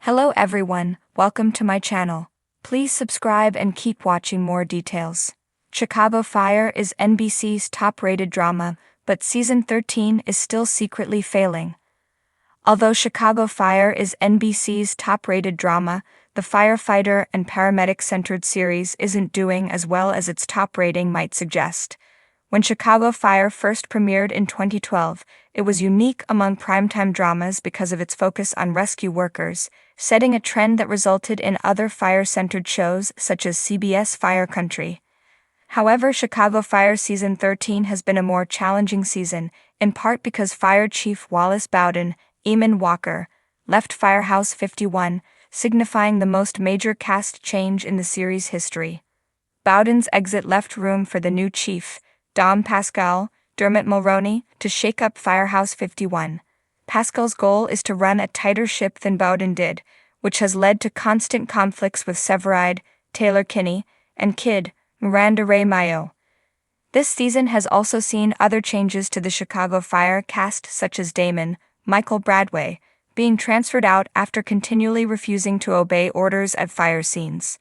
Hello everyone, welcome to my channel. Please subscribe and keep watching more details. Chicago Fire is NBC's top-rated drama, but season 13 is still secretly failing. Although Chicago Fire is NBC's top-rated drama, the firefighter and paramedic-centered series isn't doing as well as its top rating might suggest. When Chicago Fire first premiered in 2012, it was unique among primetime dramas because of its focus on rescue workers, setting a trend that resulted in other fire-centered shows such as CBS Fire Country. However, Chicago Fire Season 13 has been a more challenging season, in part because Fire Chief Wallace Bowden, Eamon Walker, left Firehouse 51, signifying the most major cast change in the series' history. Bowden's exit left room for the new chief, Dom Pascal, Dermot Mulroney, to shake up Firehouse 51. Pascal's goal is to run a tighter ship than Bowden did, which has led to constant conflicts with Severide, Taylor Kinney, and Kid, Miranda Ray Mayo. This season has also seen other changes to the Chicago Fire cast, such as Damon, Michael Bradway, being transferred out after continually refusing to obey orders at fire scenes.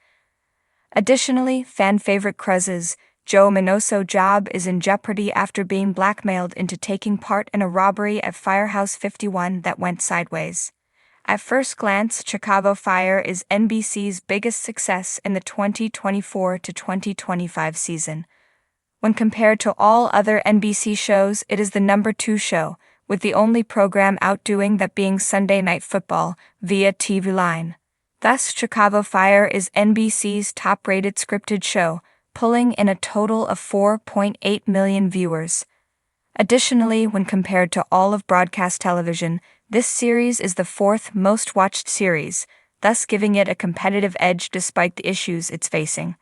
Additionally, fan favorite Cruz's Joe Minoso job is in jeopardy after being blackmailed into taking part in a robbery at Firehouse 51 that went sideways. At first glance, Chicago Fire is NBC's biggest success in the 2024 to 2025 season. When compared to all other NBC shows, it is the number 2 show, with the only program outdoing that being Sunday Night Football via TV Line. Thus, Chicago Fire is NBC's top-rated scripted show, pulling in a total of 4.8 million viewers. Additionally, when compared to all of broadcast television, this series is the 4th most-watched series, thus giving it a competitive edge despite the issues it's facing.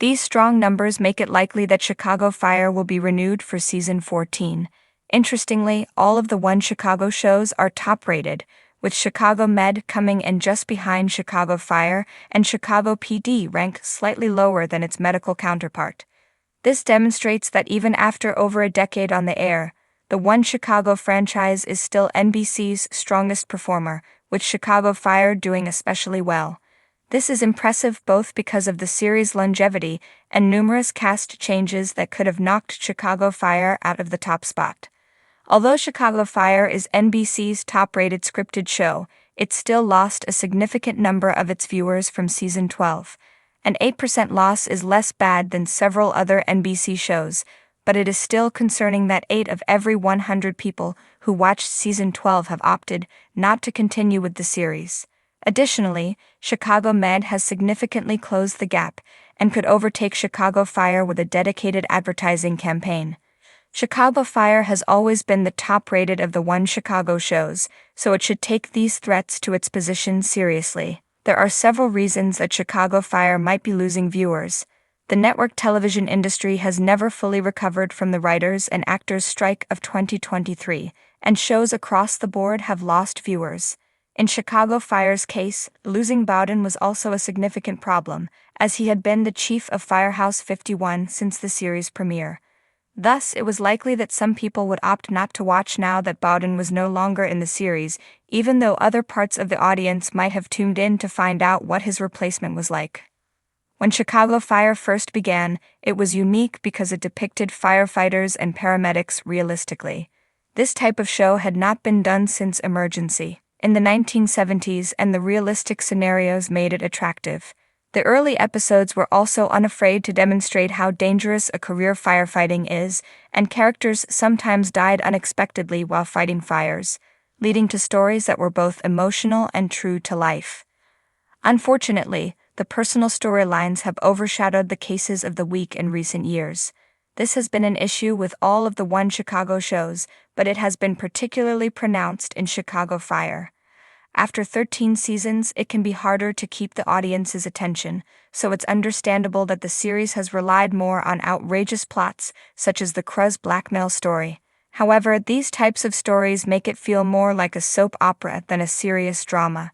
These strong numbers make it likely that Chicago Fire will be renewed for season 14. Interestingly, all of the One Chicago shows are top-rated, with Chicago Med coming in just behind Chicago Fire and Chicago PD rank slightly lower than its medical counterpart. This demonstrates that even after over a decade on the air, the One Chicago franchise is still NBC's strongest performer, with Chicago Fire doing especially well. This is impressive both because of the series' longevity and numerous cast changes that could have knocked Chicago Fire out of the top spot. Although Chicago Fire is NBC's top-rated scripted show, it still lost a significant number of its viewers from season 12. An 8% loss is less bad than several other NBC shows, but it is still concerning that 8 of every 100 people who watched season 12 have opted not to continue with the series. Additionally, Chicago Med has significantly closed the gap and could overtake Chicago Fire with a dedicated advertising campaign. Chicago Fire has always been the top-rated of the One Chicago shows, so it should take these threats to its position seriously. There are several reasons that Chicago Fire might be losing viewers. The network television industry has never fully recovered from the writers' and actors' strike of 2023, and shows across the board have lost viewers. In Chicago Fire's case, losing Bowden was also a significant problem, as he had been the chief of Firehouse 51 since the series premiere. Thus, it was likely that some people would opt not to watch now that Bowden was no longer in the series, even though other parts of the audience might have tuned in to find out what his replacement was like. When Chicago Fire first began, it was unique because it depicted firefighters and paramedics realistically. This type of show had not been done since Emergency in the 1970s, and the realistic scenarios made it attractive. The early episodes were also unafraid to demonstrate how dangerous a career firefighting is, and characters sometimes died unexpectedly while fighting fires, leading to stories that were both emotional and true to life. Unfortunately, the personal storylines have overshadowed the cases of the week in recent years. This has been an issue with all of the One Chicago shows, but it has been particularly pronounced in Chicago Fire. After 13 seasons, it can be harder to keep the audience's attention, so it's understandable that the series has relied more on outrageous plots, such as the Cruz blackmail story. However, these types of stories make it feel more like a soap opera than a serious drama.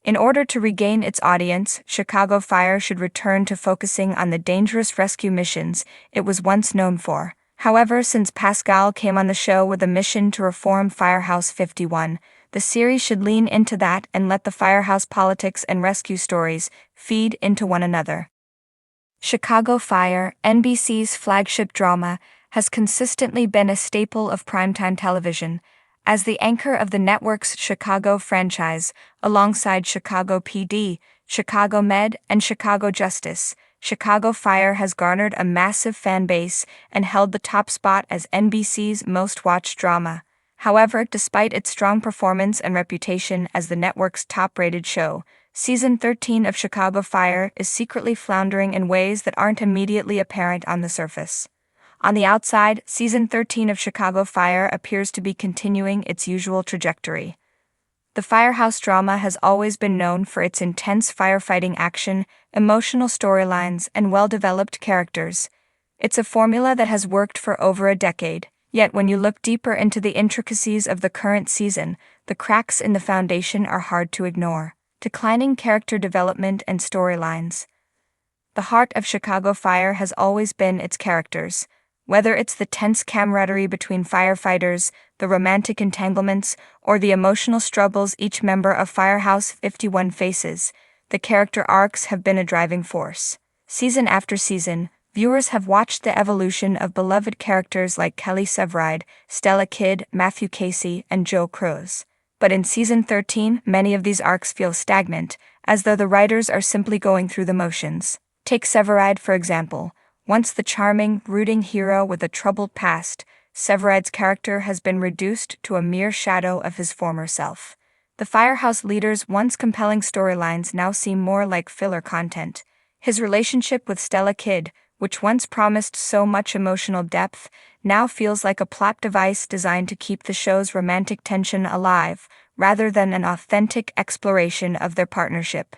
In order to regain its audience, Chicago Fire should return to focusing on the dangerous rescue missions it was once known for. However, since Pascal came on the show with a mission to reform Firehouse 51, The series should lean into that and let the firehouse politics and rescue stories feed into one another. Chicago Fire, NBC's flagship drama, has consistently been a staple of primetime television. As the anchor of the network's Chicago franchise, alongside Chicago PD, Chicago Med, and Chicago Justice, Chicago Fire has garnered a massive fan base and held the top spot as NBC's most-watched drama. However, despite its strong performance and reputation as the network's top-rated show, Season 13 of Chicago Fire is secretly floundering in ways that aren't immediately apparent on the surface. On the outside, Season 13 of Chicago Fire appears to be continuing its usual trajectory. The firehouse drama has always been known for its intense firefighting action, emotional storylines, and well-developed characters. It's a formula that has worked for over a decade, yet when you look deeper into the intricacies of the current season, the cracks in the foundation are hard to ignore. Declining character development and storylines. The heart of Chicago Fire has always been its characters. Whether it's the tense camaraderie between firefighters, the romantic entanglements, or the emotional struggles each member of Firehouse 51 faces, the character arcs have been a driving force. Season after season, viewers have watched the evolution of beloved characters like Kelly Severide, Stella Kidd, Matthew Casey, and Joe Cruz. But in Season 13, many of these arcs feel stagnant, as though the writers are simply going through the motions. Take Severide, for example. Once the charming, brooding hero with a troubled past, Severide's character has been reduced to a mere shadow of his former self. The Firehouse leader's once compelling storylines now seem more like filler content. His relationship with Stella Kidd, which once promised so much emotional depth, now feels like a plot device designed to keep the show's romantic tension alive, rather than an authentic exploration of their partnership.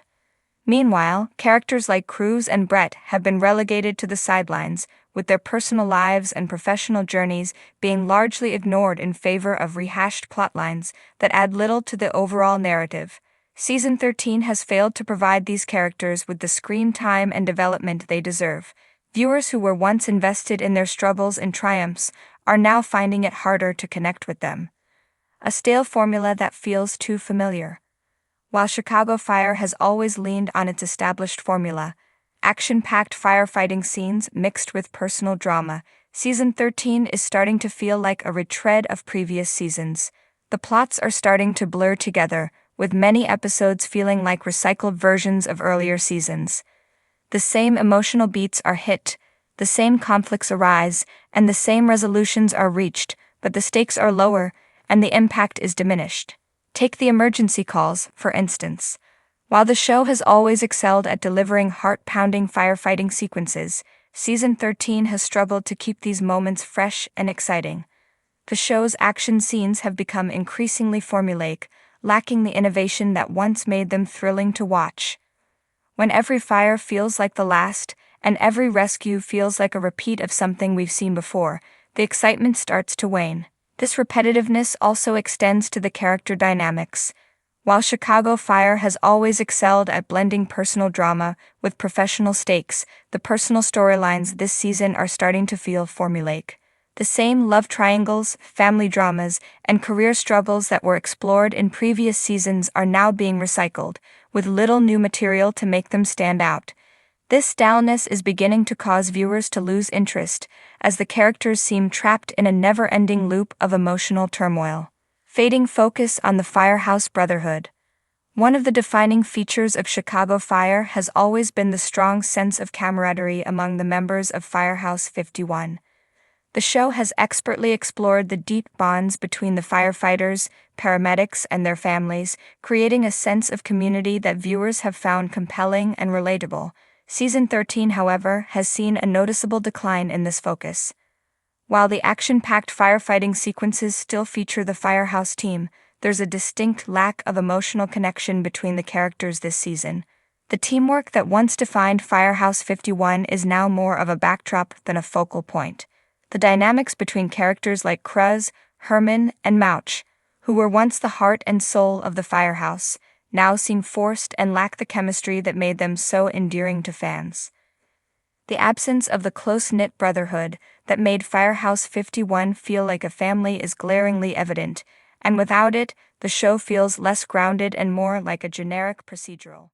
Meanwhile, characters like Cruz and Brett have been relegated to the sidelines, with their personal lives and professional journeys being largely ignored in favor of rehashed plotlines that add little to the overall narrative. Season 13 has failed to provide these characters with the screen time and development they deserve. Viewers who were once invested in their struggles and triumphs are now finding it harder to connect with them. A stale formula that feels too familiar. While Chicago Fire has always leaned on its established formula, action-packed firefighting scenes mixed with personal drama, Season 13 is starting to feel like a retread of previous seasons. The plots are starting to blur together, with many episodes feeling like recycled versions of earlier seasons. The same emotional beats are hit, the same conflicts arise, and the same resolutions are reached, but the stakes are lower, and the impact is diminished. Take the emergency calls, for instance. While the show has always excelled at delivering heart-pounding firefighting sequences, Season 13 has struggled to keep these moments fresh and exciting. The show's action scenes have become increasingly formulaic, lacking the innovation that once made them thrilling to watch. When every fire feels like the last, and every rescue feels like a repeat of something we've seen before, the excitement starts to wane. This repetitiveness also extends to the character dynamics. While Chicago Fire has always excelled at blending personal drama with professional stakes, the personal storylines this season are starting to feel formulaic. The same love triangles, family dramas, and career struggles that were explored in previous seasons are now being recycled, with little new material to make them stand out. This staleness is beginning to cause viewers to lose interest, as the characters seem trapped in a never-ending loop of emotional turmoil. Fading focus on the Firehouse Brotherhood. One of the defining features of Chicago Fire has always been the strong sense of camaraderie among the members of Firehouse 51. The show has expertly explored the deep bonds between the firefighters, paramedics, and their families, creating a sense of community that viewers have found compelling and relatable. Season 13, however, has seen a noticeable decline in this focus. While the action-packed firefighting sequences still feature the Firehouse team, there's a distinct lack of emotional connection between the characters this season. The teamwork that once defined Firehouse 51 is now more of a backdrop than a focal point. The dynamics between characters like Cruz, Herman, and Mouch, who were once the heart and soul of the Firehouse, now seem forced and lack the chemistry that made them so endearing to fans. The absence of the close-knit brotherhood that made Firehouse 51 feel like a family is glaringly evident, and without it, the show feels less grounded and more like a generic procedural.